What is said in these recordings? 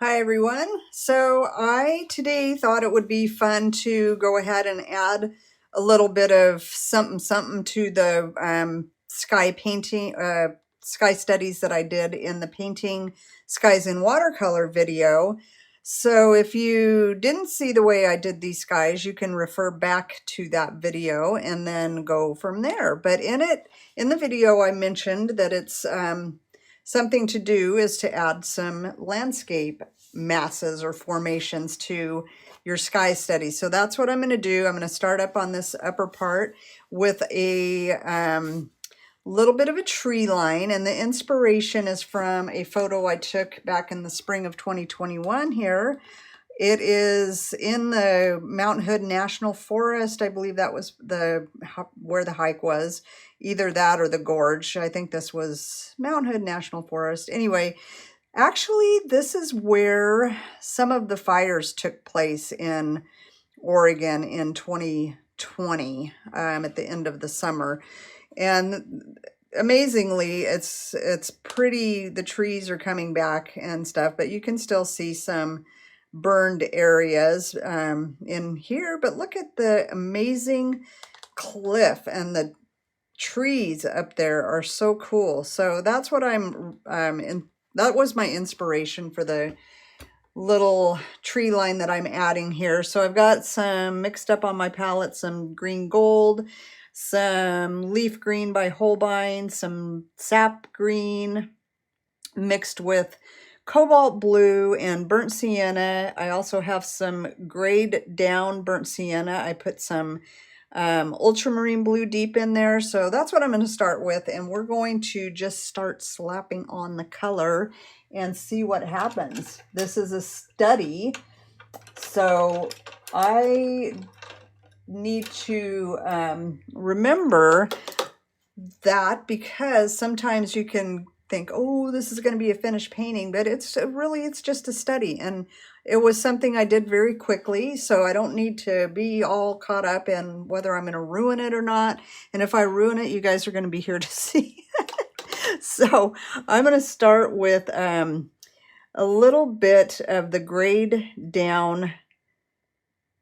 Hi everyone. So I today thought it would be fun to go ahead and add a little bit of something to the sky painting, sky studies that I did in the painting skies in watercolor video. So if you didn't see the way I did these skies, you can refer back to that video and then go from there. But in the video, I mentioned that it's something to do is to add some landscape masses or formations to your sky study. So that's what I'm going to do. I'm going to start up on this upper part with a little bit of a tree line, and the inspiration is from a photo I took back in the spring of 2021 here. It is in the Mount Hood National Forest. I believe that was where the hike was. Either that or the gorge. I think this was Mount Hood National Forest. Anyway, actually, this is where some of the fires took place in Oregon in 2020 at the end of the summer. And amazingly, it's pretty. The trees are coming back and stuff, but you can still see some burned areas in here. But look at the amazing cliff, and the trees up there are so cool. So that's what that was my inspiration for the little tree line that I'm adding here. So I've got some mixed up on my palette, some green gold, some leaf green by Holbein, some sap green mixed with cobalt blue and burnt sienna. I also have some grayed down burnt sienna. I put some ultramarine blue deep in there. So that's what I'm going to start with, and we're going to just start slapping on the color and see what happens. This is a study, so I need to remember that, because sometimes you can think, oh, this is going to be a finished painting, but it's just a study, and it was something I did very quickly, so I don't need to be all caught up in whether I'm going to ruin it or not. And if I ruin it, you guys are going to be here to see. So I'm going to start with a little bit of the grayed down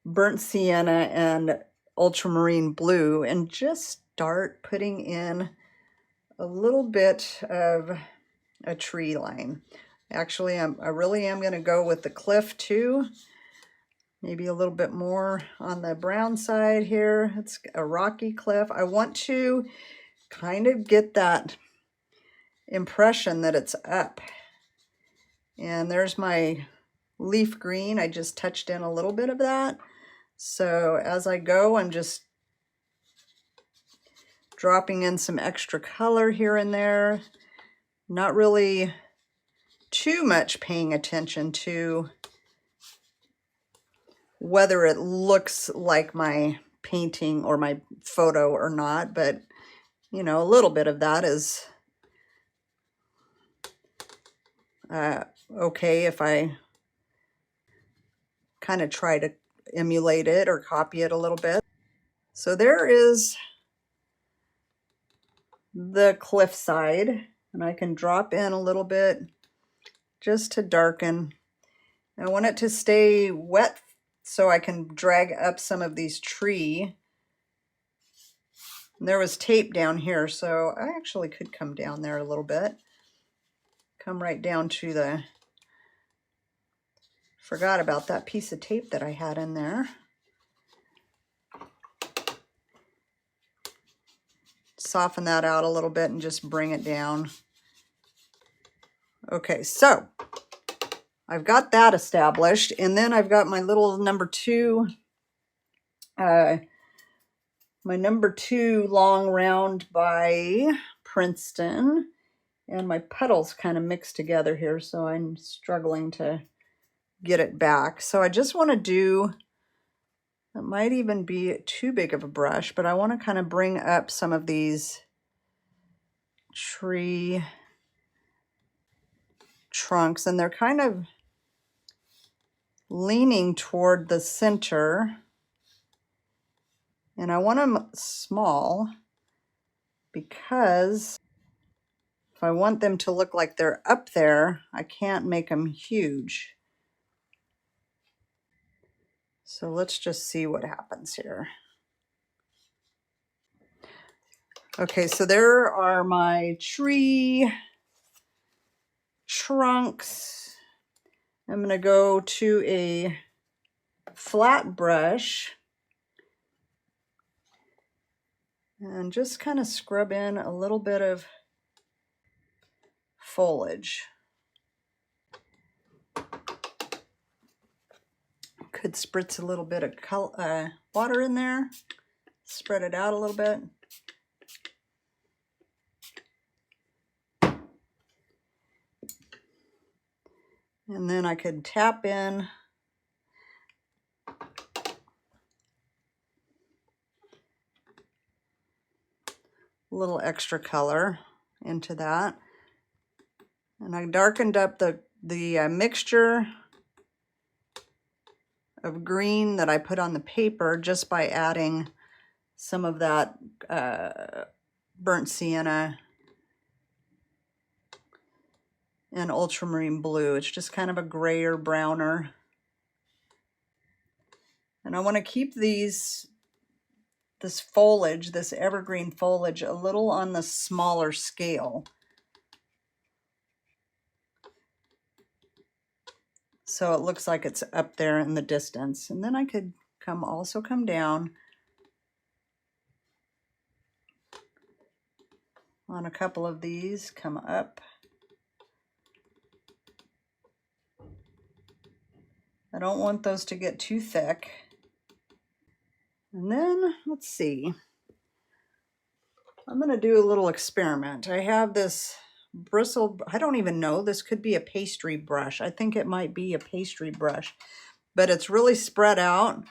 burnt sienna and ultramarine blue, and just start putting in a little bit of a tree line. Actually, I really am going to go with the cliff too. Maybe a little bit more on the brown side here. It's a rocky cliff. I want to kind of get that impression that it's up. And there's my leaf green. I just touched in a little bit of that. So as I go, I'm just dropping in some extra color here and there. Not really too much paying attention to whether it looks like my painting or my photo or not, but you know, a little bit of that is okay if I kind of try to emulate it or copy it a little bit. So there is the cliff side, and I can drop in a little bit just to darken. I want it to stay wet so I can drag up some of these tree. And there was tape down here, so I actually could come down there a little bit. Come right down to the, forgot about that piece of tape that I had in there. Soften that out a little bit and just bring it down. Okay, so I've got that established, and then I've got my little number two long round by Princeton, and my petals kind of mixed together here, so I'm struggling to get it back. So I just want to do, it might even be too big of a brush, but I want to kind of bring up some of these tree trunks, and they're kind of leaning toward the center, and I want them small because if I want them to look like they're up there, I can't make them huge. So let's just see what happens here. Okay, so there are my tree trunks. I'm going to go to a flat brush and just kind of scrub in a little bit of foliage. Could spritz a little bit of water in there, spread it out a little bit. And then I could tap in a little extra color into that. And I darkened up the mixture of green that I put on the paper just by adding some of that burnt sienna and ultramarine blue. It's just kind of a grayer, browner. And I want to keep this foliage, this evergreen foliage, a little on the smaller scale. So it looks like it's up there in the distance. And then I could also come down on a couple of these, come up. I don't want those to get too thick. And then, let's see. I'm going to do a little experiment. I have this bristle, I don't even know, this could be a pastry brush. I think it might be a pastry brush, but it's really spread out.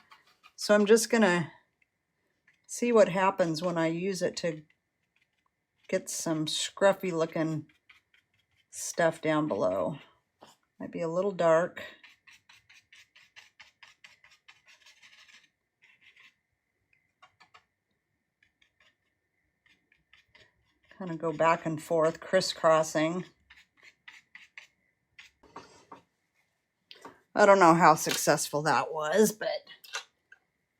So I'm just going to see what happens when I use it to get some scruffy looking stuff down below. Might be a little dark. Kind of go back and forth, crisscrossing. I don't know how successful that was, but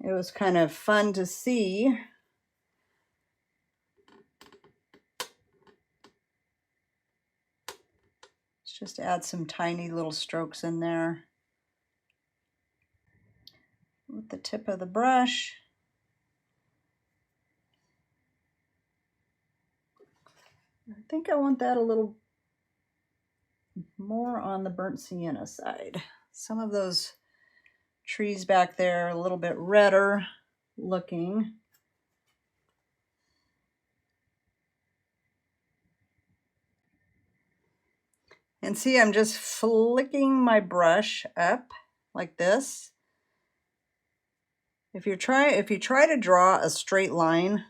it was kind of fun to see. Let's just add some tiny little strokes in there with the tip of the brush. I think I want that a little more on the burnt sienna side. Some of those trees back there are a little bit redder looking. And see, I'm just flicking my brush up like this. If you try to draw a straight line,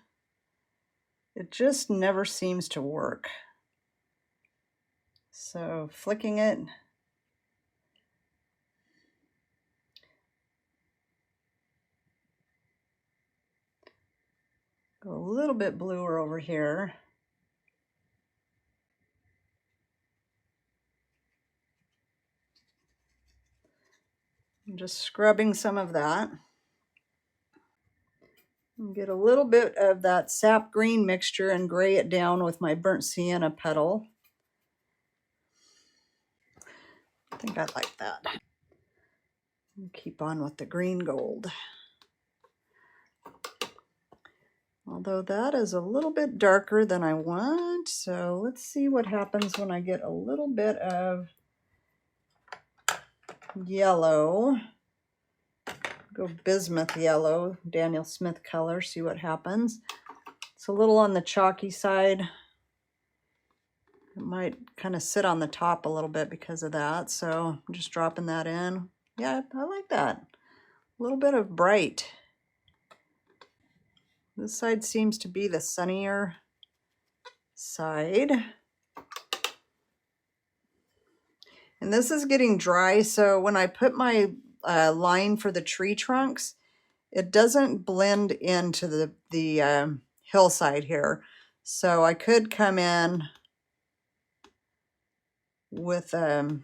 it just never seems to work. So flicking it. Go a little bit bluer over here. I'm just scrubbing some of that. And get a little bit of that sap green mixture and gray it down with my burnt sienna petal. I think I like that. I'll keep on with the green gold. Although that is a little bit darker than I want, so let's see what happens when I get a little bit of yellow. Go bismuth yellow, Daniel Smith color, see what happens. It's a little on the chalky side. It might kind of sit on the top a little bit because of that, so I'm just dropping that in. Yeah, I like that. A little bit of bright. This side seems to be the sunnier side. And this is getting dry, so when I put my line for the tree trunks, it doesn't blend into the hillside here. So I could come in with a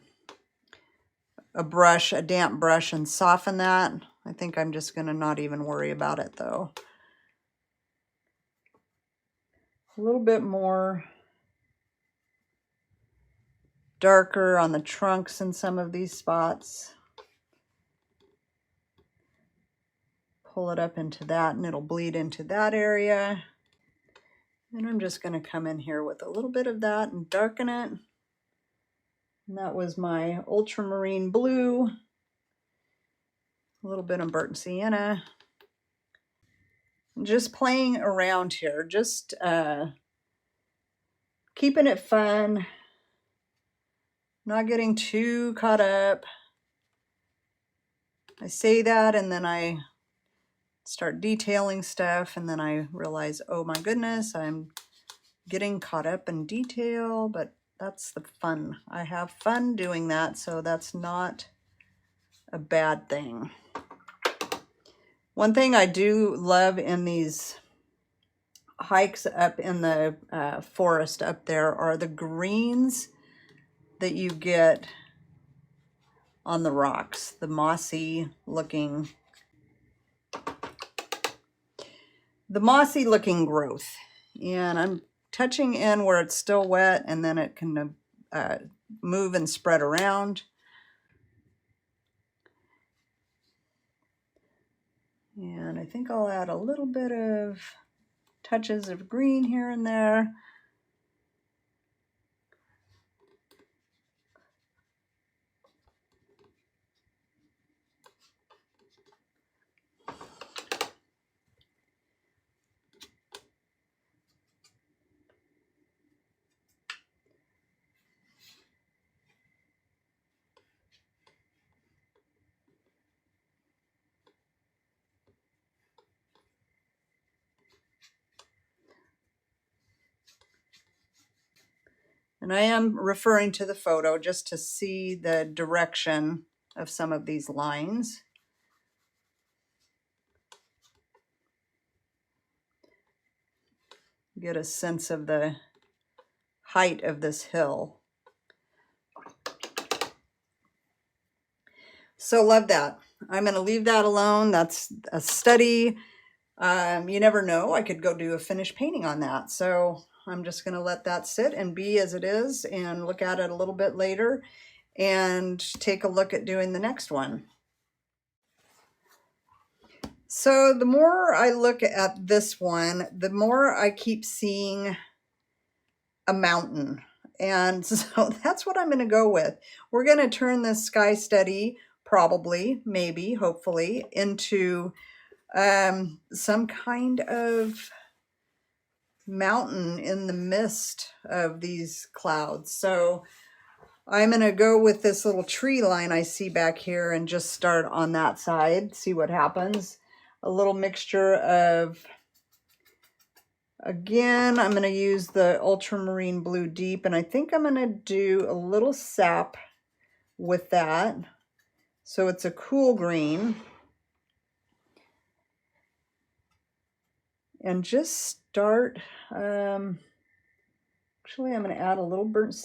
brush, a damp brush, and soften that I think I'm just gonna not even worry about it though. A little bit more darker on the trunks in some of these spots. Pull it up into that and it'll bleed into that area. And I'm just going to come in here with a little bit of that and darken it. And that was my Ultramarine Blue. A little bit of Burnt Sienna. Just playing around here, just keeping it fun, not getting too caught up. I say that and then I start detailing stuff and then I realize, oh my goodness, I'm getting caught up in detail, but that's the fun. I have fun doing that, so that's not a bad thing. One thing I do love in these hikes up in the forest up there are the greens that you get on the rocks, the mossy looking growth. And I'm touching in where it's still wet and then it can move and spread around. And I think I'll add a little bit of touches of green here and there. And I am referring to the photo just to see the direction of some of these lines. Get a sense of the height of this hill. So love that. I'm going to leave that alone. That's a study. You never know. I could go do a finished painting on that. So I'm just going to let that sit and be as it is and look at it a little bit later and take a look at doing the next one. So the more I look at this one, the more I keep seeing a mountain. And so that's what I'm going to go with. We're going to turn this sky study, probably, maybe, hopefully, into some kind of mountain in the midst of these clouds. So I'm going to go with this little tree line I see back here and just start on that side, see what happens. A little mixture of, again, I'm going to use the Ultramarine Blue Deep, and I think I'm going to do a little sap with that. So it's a cool green. And just start, actually I'm going to add a little burnt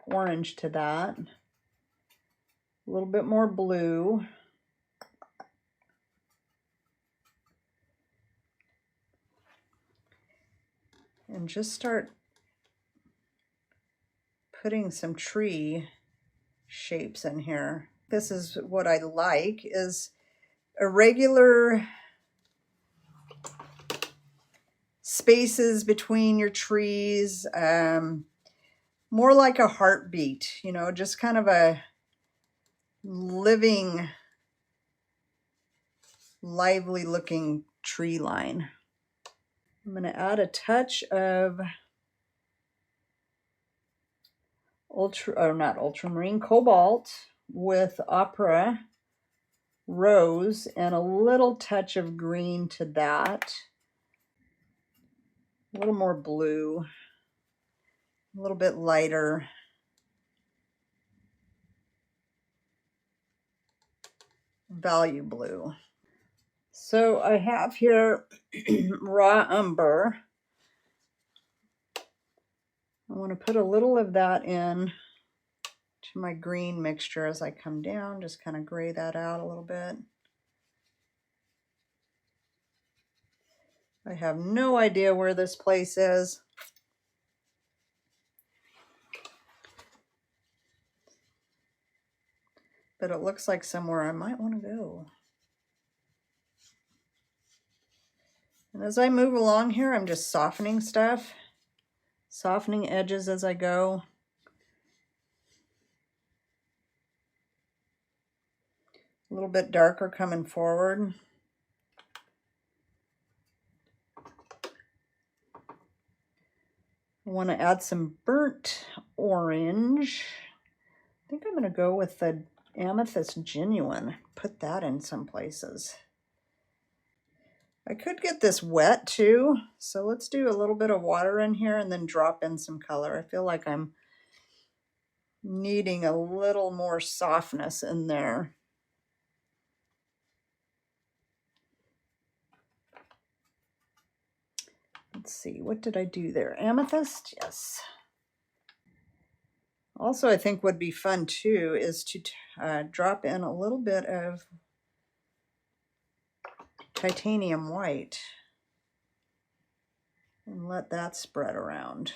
orange to that. A little bit more blue. And just start putting some tree shapes in here. This is what I like, is irregular spaces between your trees, more like a heartbeat, you know, just kind of a living, lively looking tree line. I'm going to add a touch of not ultramarine, cobalt with opera rose and a little touch of green to that. A little more blue, a little bit lighter. Value blue. So I have here raw umber. I want to put a little of that in to my green mixture as I come down, just kind of gray that out a little bit. I have no idea where this place is. But it looks like somewhere I might want to go. And as I move along here, I'm just softening stuff, softening edges as I go. A little bit darker coming forward. I want to add some burnt orange. I think I'm going to go with the Amethyst Genuine. Put that in some places. I could get this wet too, so let's do a little bit of water in here and then drop in some color. I feel like I'm needing a little more softness in there. Let's see, what did I do there? Amethyst, yes. Also, I think would be fun too is to drop in a little bit of titanium white and let that spread around.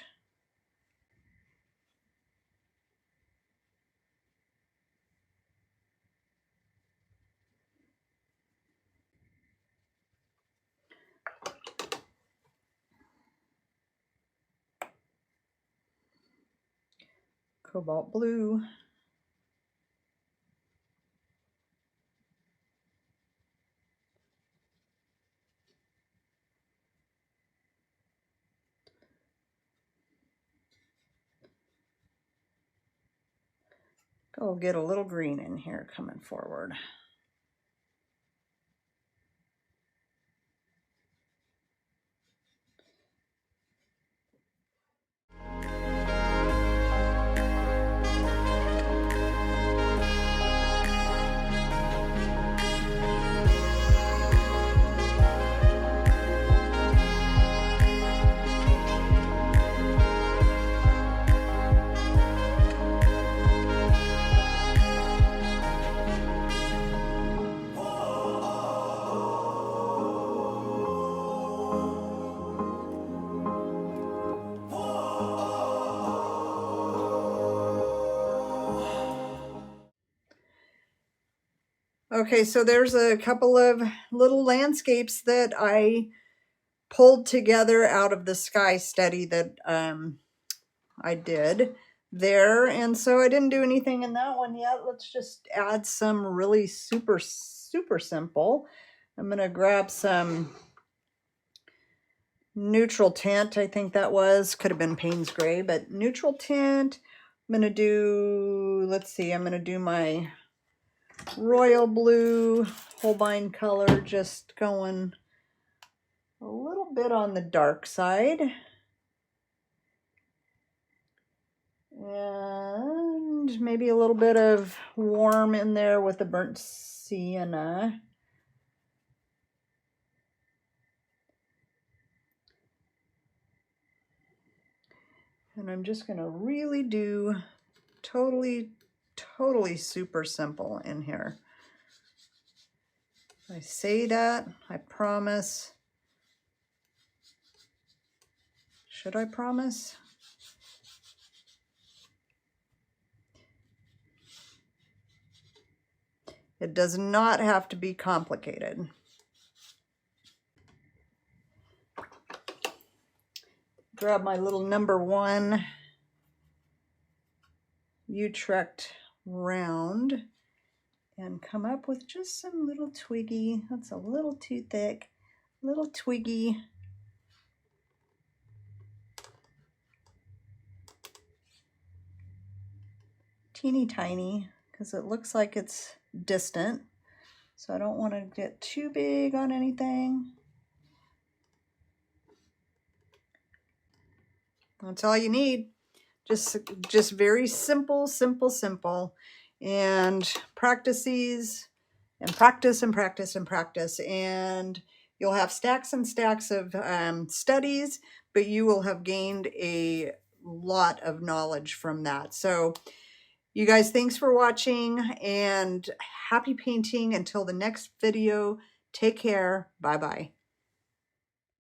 Cobalt Blue. Go get a little green in here coming forward. Okay, so there's a couple of little landscapes that I pulled together out of the sky study that I did there. And so I didn't do anything in that one yet. Let's just add some really super simple. I'm going to grab some neutral tint. I think that was, could have been Payne's Gray, but neutral tint. I'm going to do, let's see, I'm going to do my royal blue, Holbein color, just going a little bit on the dark side. And maybe a little bit of warm in there with the burnt sienna. And I'm just going to really do totally super simple in here. I say that, I promise. Should I promise? It does not have to be complicated. Grab my little #1 Utrecht round and come up with just some little twiggy. That's a little too thick, little twiggy. Teeny tiny, because it looks like it's distant. So I don't want to get too big on anything. That's all you need. Just very simple. And practice these and practice and practice and practice. And you'll have stacks and stacks of studies, but you will have gained a lot of knowledge from that. So you guys, thanks for watching and happy painting. Until the next video, take care. Bye-bye.